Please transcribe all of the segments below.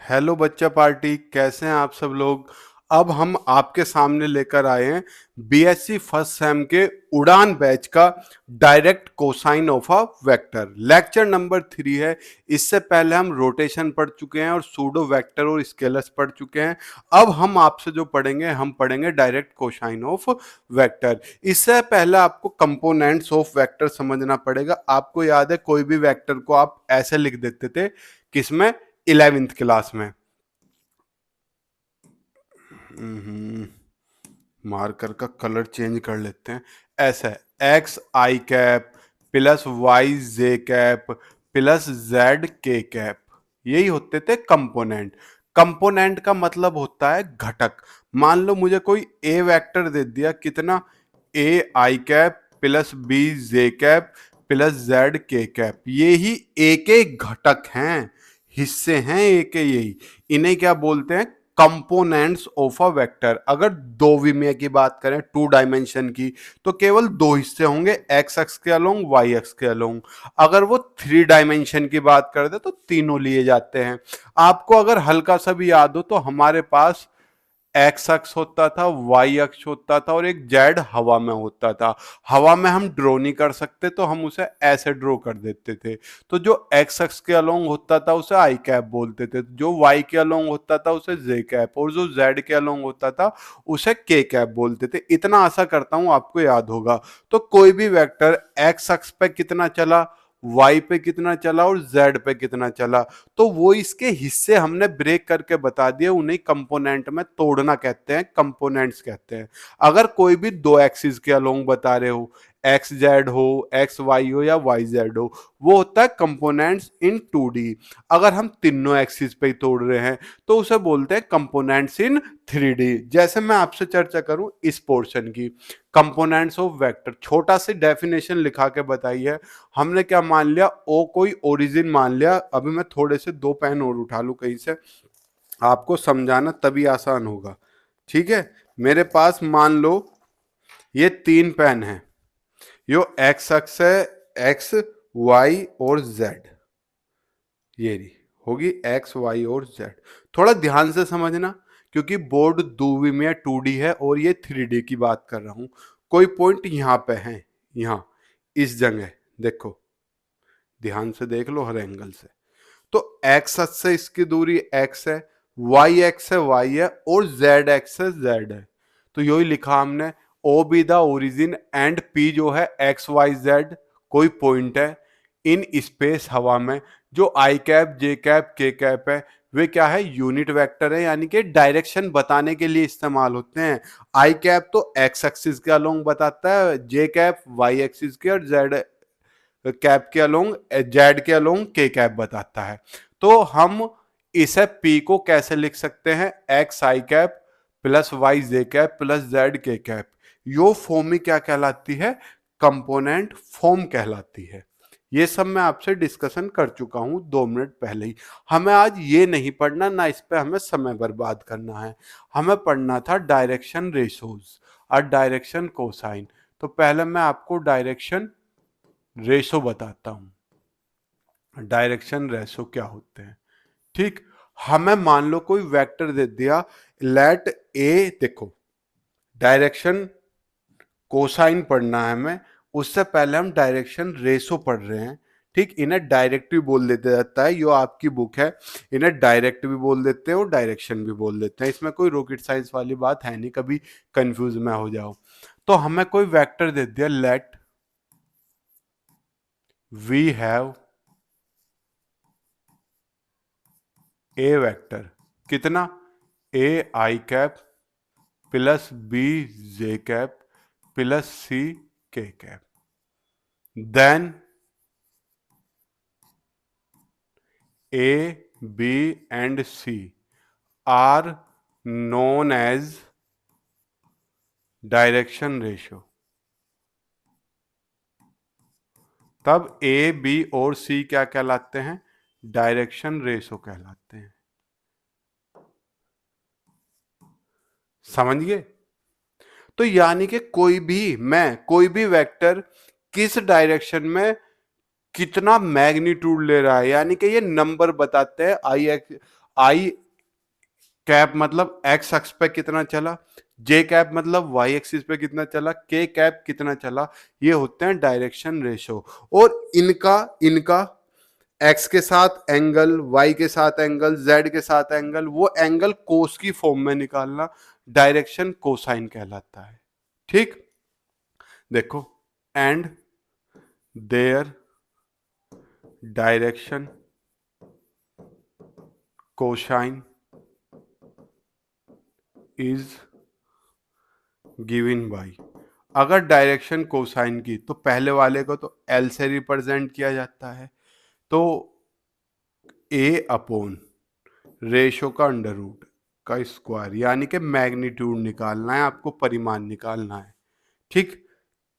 Hello बच्चा party, कैसे हैं आप सब लोग। अब हम आपके सामने लेकर आए हैं बीएससी फर्स्ट सेम के उड़ान बैच का direct cosine of a vector. Lecture number 3 है। इससे पहले हम रोटेशन पढ़ चुके हैं और सूडो वेक्टर और स्केलर्स पढ़ चुके हैं। अब हम आपसे जो पढ़ेंगे, हम पढ़ेंगे डायरेक्ट कोसाइन ऑफ वेक्टर। इससे पहले आपको कंपोनेंट्स ऑफ वेक्टर समझना पड़ेगा। आपको याद है कोई भी वेक्टर को आप ऐसे लिख देते थे, किसमें? 11th क्लास में। मार्कर का कलर चेंज कर लेते हैं। ऐसा है, एक्स आई कैप प्लस वाई जे cap plus Z K cap, यही होते थे कंपोनेंट। कंपोनेंट का मतलब होता है घटक। मान लो मुझे कोई ए वेक्टर दे दिया, कितना? A I cap plus B J cap plus Z K cap, ये ही ए के घटक हैं, हिस्से हैं ए के। यही इन्हें क्या बोलते हैं? Components of a vector. अगर दो विमीय की बात करें, 2 डायमेंशन की, तो केवल दो हिस्से होंगे, एक्स एक्स के अलोंग, वाई एक्स के अलोंग। अगर वो 3 डायमेंशन की बात कर दे तो तीनों लिए जाते हैं। आपको अगर हल्का सा भी याद हो तो हमारे पास एक्स अक्ष होता था, वाई अक्ष होता था और एक जेड हवा में होता था। हवा में हम ड्रॉ नहीं कर सकते तो हम उसे ऐसे ड्रॉ कर देते थे। तो जो एक्स अक्ष के अलोंग होता था उसे आई कैप बोलते थे, जो वाई के अलोंग होता था उसे जे कैप, और जो जेड के अलोंग होता था उसे के कैप बोलते थे। इतना आशा करता हूं आपको याद होगा। तो कोई भी वेक्टर एक्स अक्ष पे कितना चला, वाई पे कितना चला और जेड पे कितना चला, तो वो इसके हिस्से हमने ब्रेक करके बता दिए, उन्हें कंपोनेंट में तोड़ना कहते हैं, कंपोनेंट्स कहते हैं। अगर कोई भी दो एक्सिस के अलोंग बता रहे हो, एक्स जेड हो, एक्स वाई हो या वाई जेड हो, वो होता है कंपोनेंट्स इन 2D। अगर हम तीनों एक्सिस पे ही तोड़ रहे हैं तो उसे बोलते हैं कंपोनेंट्स इन 3D। जैसे मैं आपसे चर्चा करूं इस पोर्शन की, कंपोनेंट्स ऑफ वेक्टर, छोटा सी डेफिनेशन लिखा के बताइए। हमने क्या मान लिया? ओ कोई ओरिजिन मान लिया। अभी मैं थोड़े से 2 पेन और उठा लूं कहीं से, आपको समझाना तभी आसान होगा। ठीक है, मेरे पास मान लो ये 3 पेन है। यो एक्स अक्ष है, एक्स वाई और जेड, ये रही होगी एक्स वाई और जेड। थोड़ा ध्यान से समझना, क्योंकि बोर्ड द्विमीय 2D है और ये 3D की बात कर रहा हूं। कोई पॉइंट यहाँ पे है, यहाँ इस जगह देखो, ध्यान से देख लो हर एंगल से। तो एक्स अक्ष से इसकी दूरी एक्स है, वाई एक्स है वाई है, और जेड एक्स है जेड है। तो यही लिखा हमने, O B the origin and P जो है एक्स वाई जेड, कोई पॉइंट है इन स्पेस हवा में। जो I cap J cap K cap है वे क्या है? यूनिट वेक्टर है, यानी कि डायरेक्शन बताने के लिए इस्तेमाल होते हैं। आई कैप तो एक्स एक्सिस के अलोंग बताता है, जे कैप वाई एक्सिस के, और जेड कैप के अलोंग, जेड के अलोंग के कैप बताता है। तो हम इसे पी को कैसे लिख सकते हैं? एक्स आई कैप प्लस वाई जे cap plus Z K cap. यो फॉर्म ही क्या कहलाती है? कंपोनेंट फॉर्म कहलाती है। ये सब मैं आपसे डिस्कशन कर चुका हूं 2 मिनट पहले ही। हमें आज ये नहीं पढ़ना, ना इस पे हमें समय बर्बाद करना है। हमें पढ़ना था डायरेक्शन रेशोज और डायरेक्शन कोसाइन। तो पहले मैं आपको डायरेक्शन रेशो बताता हूं। डायरेक्शन रेशो क्या होते हैं? ठीक, हमें मान लो कोई वेक्टर दे दिया, लेट ए, देखो डायरेक्शन कोसाइन पढ़ना है हमें, उससे पहले हम डायरेक्शन रेशो पढ़ रहे हैं। ठीक, इन्हें डायरेक्ट भी बोल देते जाता है, यो आपकी बुक है। इन्हें डायरेक्ट भी बोल देते हैं और डायरेक्शन भी बोल देते हैं। इसमें कोई रॉकेट साइंस वाली बात है नहीं, कभी कंफ्यूज में हो जाओ। तो हमें कोई वेक्टर दे दिया, let we have a vector, कितना? A I cap plus B J cap plus C K cap. Then A B and C are known as direction ratio. तब ए बी और सी क्या कहलाते हैं? डायरेक्शन रेशो कहलाते हैं। समझ गए? तो यानी कि कोई भी वेक्टर किस डायरेक्शन में कितना मैग्नीट्यूड ले रहा है, यानी कि ये नंबर बताते हैं। आई एक्स आई कैप मतलब एक्स अक्ष पे कितना चला, जे कैप मतलब वाई एक्सिस पे कितना चला, के कैप कितना चला, ये होते हैं डायरेक्शन रेशो। और इनका इनका एक्स के साथ एंगल, वाई के साथ एंगल, जेड के साथ एंगल, वो एंगल कोस की फॉर्म में निकालना डायरेक्शन कोसाइन कहलाता है। ठीक, देखो, and their direction cosine is given by, अगर डायरेक्शन कोसाइन की तो पहले वाले को तो एल से रिप्रेजेंट किया जाता है, तो ए अपॉन रेशो का अंडर रूट का स्क्वायर, यानी कि मैग्नीट्यूड निकालना है आपको, परिमाण निकालना है। ठीक,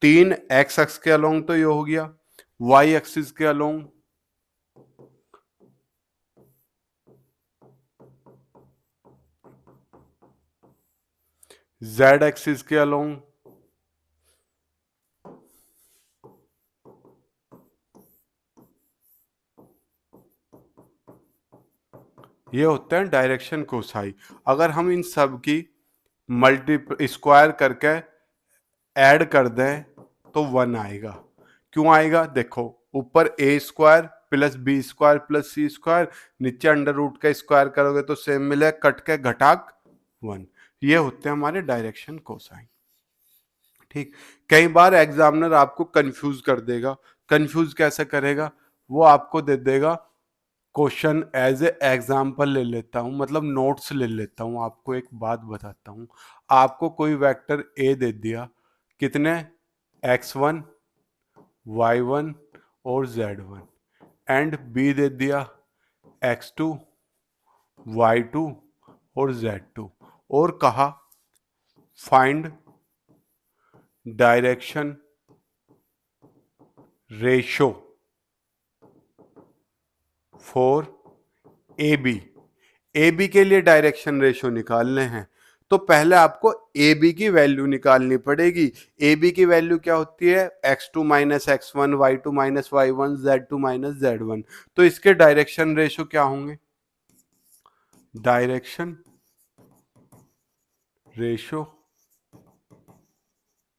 3 एक्स एक्स के अलोंग तो ये हो गया, वाई एक्सिस के अलोंग जेड एक्सिस के अलोंग ये होते हैं डायरेक्शन कोसाई। अगर हम इन सब की मल्टी स्क्वायर करके ऐड कर दें तो 1 आएगा। क्यों आएगा, देखो, ऊपर A square plus B square plus C square, नीचे अंडर रूट का स्क्वायर करोगे तो सेम मिले, कट के घटाक 1, ये होते हैं हमारे डायरेक्शन कोसाइन। ठीक, कई बार एग्जामिनर आपको कंफ्यूज कर देगा। कंफ्यूज कैसे करेगा, वो आपको दे देगा क्वेश्चन एज ए एग्जाम्पल ले लेता हूं, मतलब नोट्स ले लेता हूं। आपको एक बात बताता हूं, आपको कोई वेक्टर ए दे दिया, कितने, x1 y1 और z1, एंड बी दे दिया x2 y2 और z2, और कहा find direction ratio for A B के लिए डायरेक्शन रेशो निकालने हैं, तो पहले आपको ए बी की वैल्यू निकालनी पड़ेगी। ए बी की वैल्यू क्या होती है, x2 minus x1, y2 minus y1, z2 minus z1। तो इसके डायरेक्शन रेशो क्या होंगे, direction ratio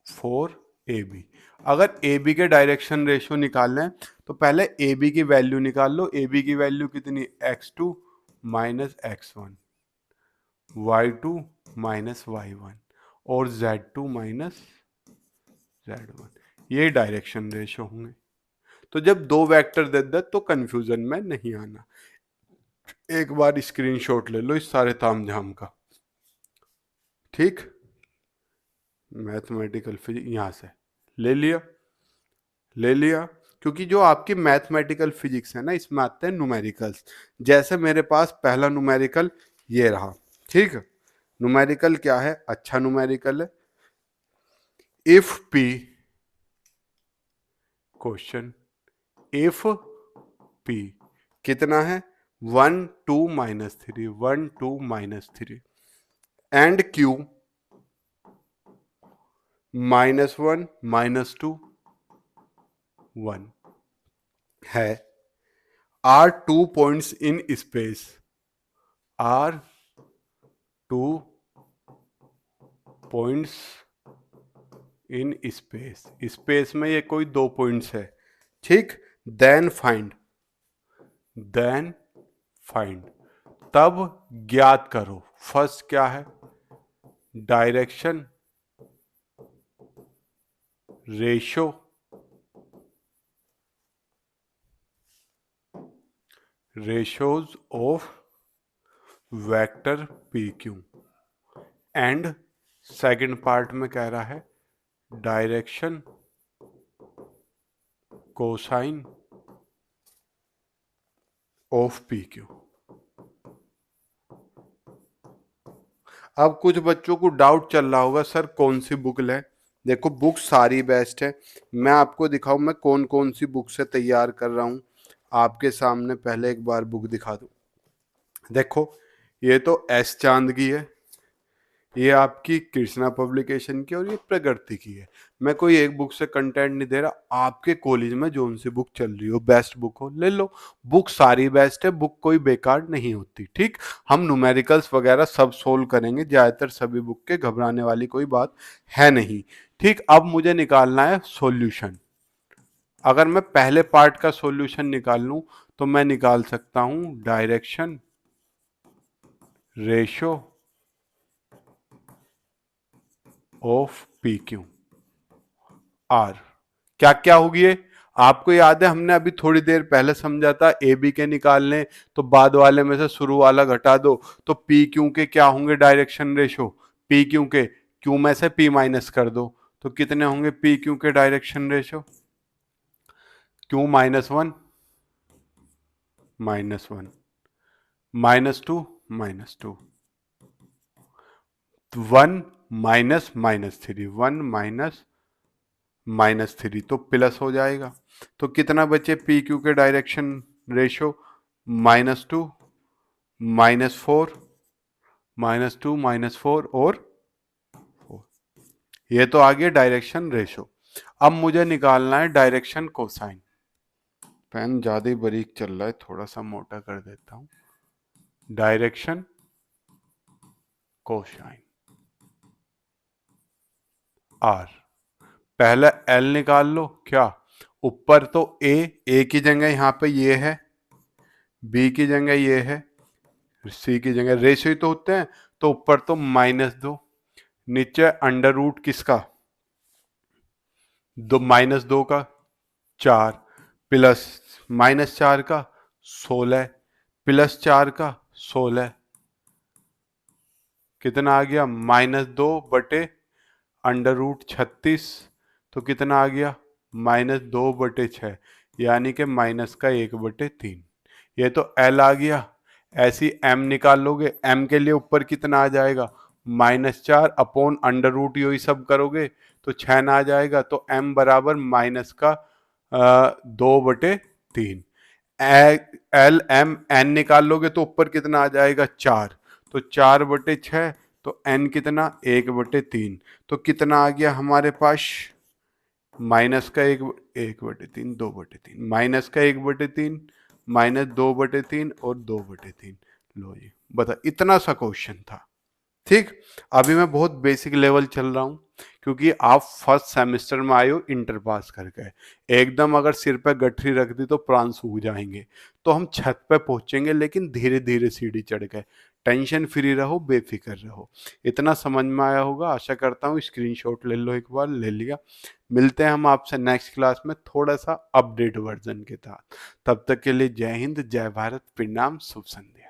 for A B. अगर ए बी के डायरेक्शन रेशो निकालना है तो पहले ए बी की वैल्यू निकाल लो। ए बी की वैल्यू कितनी, x2 minus x1, y2 minus y1 और z2 माइनस z1, ये डायरेक्शन रेशो होंगे। तो जब दो वेक्टर दे दे तो कंफ्यूजन में नहीं आना। एक बार स्क्रीनशॉट ले लो इस सारे तामझाम का। ठीक, मैथमेटिकल फिजिक्स यहां से ले लिया, ले लिया, क्योंकि जो आपकी मैथमेटिकल फिजिक्स है ना, इसमें आते हैं न्यूमेरिकल्स। जैसे मेरे पास पहला न्यूमेरिकल ये रहा। ठीक, न्यूमेरिकल क्या है, अच्छा न्यूमेरिकल है, if P, question if P कितना है, 1 2 माइनस 3, 1 2 माइनस 3, एंड क्यू -1 -2 1 है, are 2 points in space, are 2 points in space, space में ये कोई 2 पॉइंट्स है। ठीक, देन फाइंड, देन फाइंड, तब ज्ञात करो, फर्स्ट क्या है, direction ratio ratios of vector P Q, and second part में कह रहा है direction cosine of P Q. अब कुछ बच्चों को डाउट चल रहा होगा, सर कौन सी बुक लें। देखो, बुक सारी बेस्ट है, मैं आपको दिखाऊं मैं कौन कौन सी बुक से तैयार कर रहा हूं। आपके सामने पहले एक बार बुक दिखा दूं। देखो, ये तो एस चांद की है, ये आपकी कृष्णा पब्लिकेशन की और ये प्रगति की है। मैं कोई एक बुक से कंटेंट नहीं दे रहा, आपके कॉलेज में जो सी बुक चल रही हो, बेस्ट बुक हो, ले लो। बुक सारी बेस्ट है, बुक कोई बेकार नहीं होती। ठीक, हम न्यूमेरिकल्स वगैरह सब सोल्व करेंगे, ज़्यादातर सभी बुक के, घबराने वाली कोई बात है नहीं। ठीक, अब मुझे निकालना है सॉल्यूशन। अगर मैं पहले पार्ट का सॉल्यूशन निकाल लूं तो मैं निकाल सकता हूं direction ratio of P Q R. क्या क्या होगी ये? आपको याद है हमने अभी थोड़ी देर पहले समझा था, ए बी के निकालने तो बाद वाले में से शुरू वाला घटा दो, तो पी क्यू के क्या होंगे डायरेक्शन रेशो? पी क्यू के क्यू में से पी माइनस कर दो, तो कितने होंगे पी क्यू के डायरेक्शन रेशो? क्यू -1 -1 -2 1 -3 1 -3 तो प्लस हो जाएगा। तो कितना बचे पी क्यू के डायरेक्शन रेशो? -2 -4 -2 -4 और 4। ये तो आ गया डायरेक्शन रेशो। अब मुझे निकालना है डायरेक्शन कोसाइन। पेन ज्यादा ही बारीक चल रहा है, थोड़ा सा मोटा कर देता हूं। Direction cosine are. पहले एल निकाल लो। क्या? ऊपर तो ए की जगह यहां पे ये है, बी की जगह ये है, सी की जगह रेशियो ही तो होते हैं, तो ऊपर तो -2, नीचे अंडर रूट किसका? -2 का 4, प्लस -4 का 16, प्लस 4 का 16, कितना आ गया? -2/√36, तो कितना आ गया? -2/6, यानी कि माइनस का 1/3। ये तो एल आ गया। ऐसी एम निकाल लोगे, एम के लिए ऊपर कितना आ जाएगा? -4 अपॉन अंडर रूट, यही सब करोगे तो 6 ना आ जाएगा, तो एम बराबर माइनस का 2/3। एल एम एन निकाल लोगे तो ऊपर कितना आ जाएगा? 4, तो 4/6, तो एन कितना? 1/3। तो कितना आ गया हमारे पास? माइनस का 1/3 2/3, माइनस का 1/3 -2/3 और 2/3। लो जी, बता, इतना सा क्वेश्चन था। ठीक, अभी मैं बहुत बेसिक लेवल चल रहा हूं, क्योंकि आप फर्स्ट सेमेस्टर में आए हो, इंटर पास करके। एकदम अगर सिर पे गठरी रख दी तो प्राण सूख जाएंगे। तो हम छत पे पहुंचेंगे, लेकिन धीरे धीरे सीढ़ी चढ़ के। टेंशन फ्री रहो, बेफिक्र रहो। इतना समझ में आया होगा, आशा करता हूँ। स्क्रीनशॉट ले लो, एक बार ले लिया। मिलते हैं हम आपसे नेक्स्ट क्लास में थोड़ा सा अपडेट वर्जन के साथ। तब तक के लिए जय हिंद, जय भारत, प्रणाम, शुभ संध्या।